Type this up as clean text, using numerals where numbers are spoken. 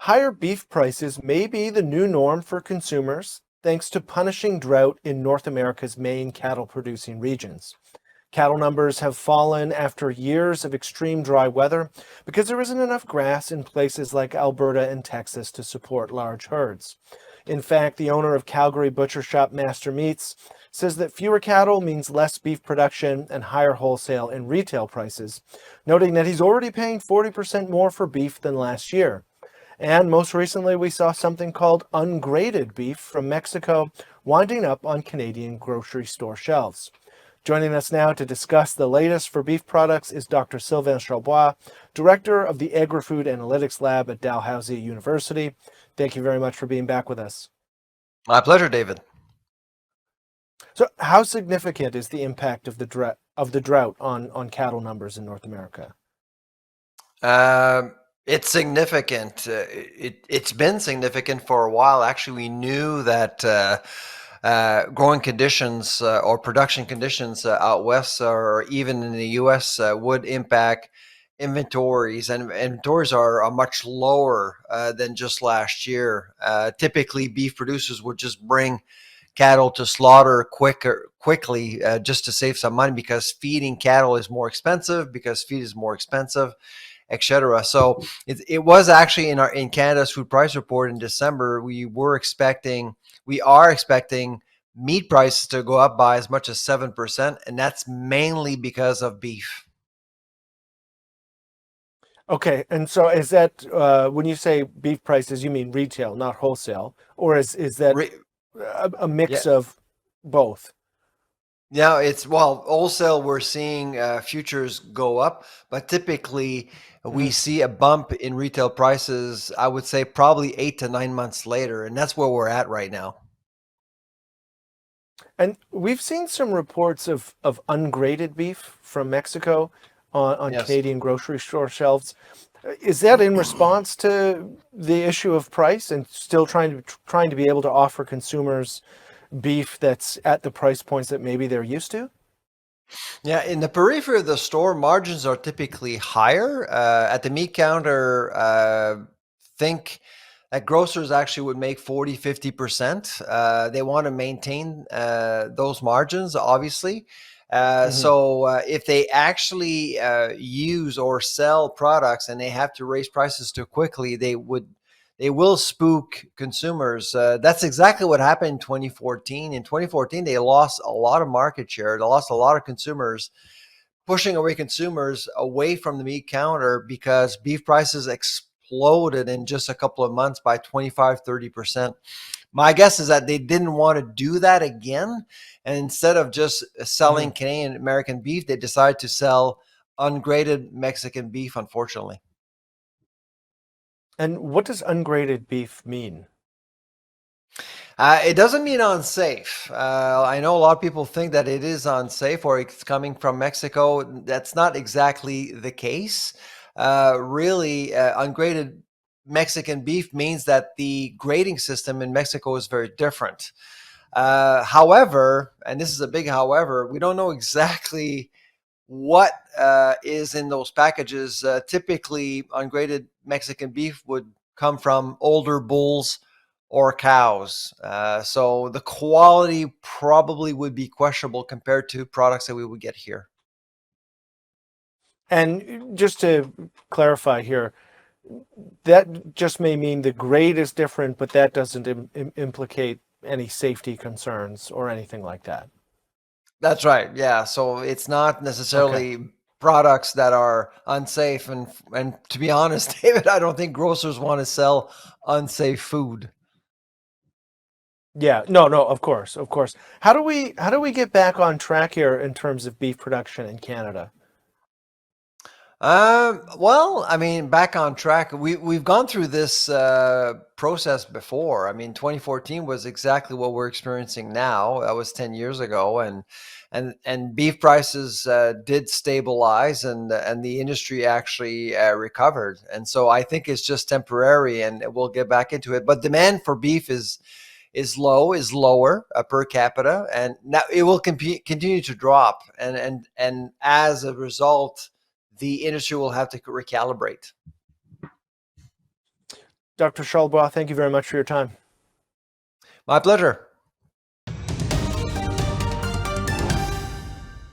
Higher beef prices may be the new norm for consumers thanks to punishing drought in North America's main cattle producing regions. Cattle numbers have fallen after years of extreme dry weather because there isn't enough grass in places like Alberta and Texas to support large herds. In fact, the owner of Calgary butcher shop Master Meats says that fewer cattle means less beef production and higher wholesale and retail prices, noting that he's already paying 40% more for beef than last year. And most recently, we saw something called ungraded beef from Mexico winding up on Canadian grocery store shelves. Joining us now to discuss the latest for beef products is Dr. Sylvain Charlebois, Director of the Agri-Food Analytics Lab at Dalhousie University. Thank you very much for being back with us. My pleasure, David. So how significant is the impact of the drought on cattle numbers in North America? It's significant. It's been significant for a while. Actually, we knew that growing conditions or production conditions out west or even in the U.S. Would impact inventories, and inventories are much lower than just last year. Typically, beef producers would just bring cattle to slaughter quickly just to save some money because feeding cattle is more expensive, because feed is more expensive, etc. So it was actually in Canada's food price report in December. We are expecting meat prices to go up by as much as 7%, and that's mainly because of beef. Okay, and so is that when you say beef prices, you mean retail, not wholesale, or is that Re- a yeah. mix of both? Now wholesale, we're seeing futures go up, but typically we Mhm. see a bump in retail prices, I would say probably 8 to 9 months later. And that's where we're at right now. And we've seen some reports of ungraded beef from Mexico on Yes. Canadian grocery store shelves. Is that in response to the issue of price and still trying to be able to offer consumers beef that's at the price points that maybe they're used to? Yeah, in the periphery of the store, margins are typically higher. At the meat counter, think that grocers actually would make 40, 50%. They want to maintain those margins, obviously. Hmm. So if they actually use or sell products and they have to raise prices too quickly, they will spook consumers. That's exactly what happened in 2014. In 2014, they lost a lot of market share. They lost a lot of consumers, pushing away consumers away from the meat counter because beef prices exploded in just a couple of months by 25, 30%. My guess is that they didn't want to do that again. And instead of just Hmm. selling Canadian American beef, they decided to sell ungraded Mexican beef, unfortunately. And what does ungraded beef mean? It doesn't mean unsafe. I know a lot of people think that it is unsafe or it's coming from Mexico. That's not exactly the case. Really, ungraded Mexican beef means that the grading system in Mexico is very different. However, and this is a big however, we don't know exactly what is in those packages. Typically, ungraded Mexican beef would come from older bulls or cows. So the quality probably would be questionable compared to products that we would get here. And just to clarify here, that just may mean the grade is different, but that doesn't implicate any safety concerns or anything like that. That's right. Yeah. So it's not Okay. necessarily products that are unsafe. And to be honest, David, I don't think grocers want to sell unsafe food. Yeah, no, no, of course, of course. How do we get back on track here in terms of beef production in Canada? Well, I mean, back on track. We've gone through this process before. I mean, 2014 was exactly what we're experiencing now. That was 10 years ago, and beef prices did stabilize, and the industry actually recovered. And so I think it's just temporary, and we'll get back into it. But demand for beef is lower per capita, and now it will continue to drop, and as a result the industry will have to recalibrate. Dr. Charlebois, thank you very much for your time. My pleasure.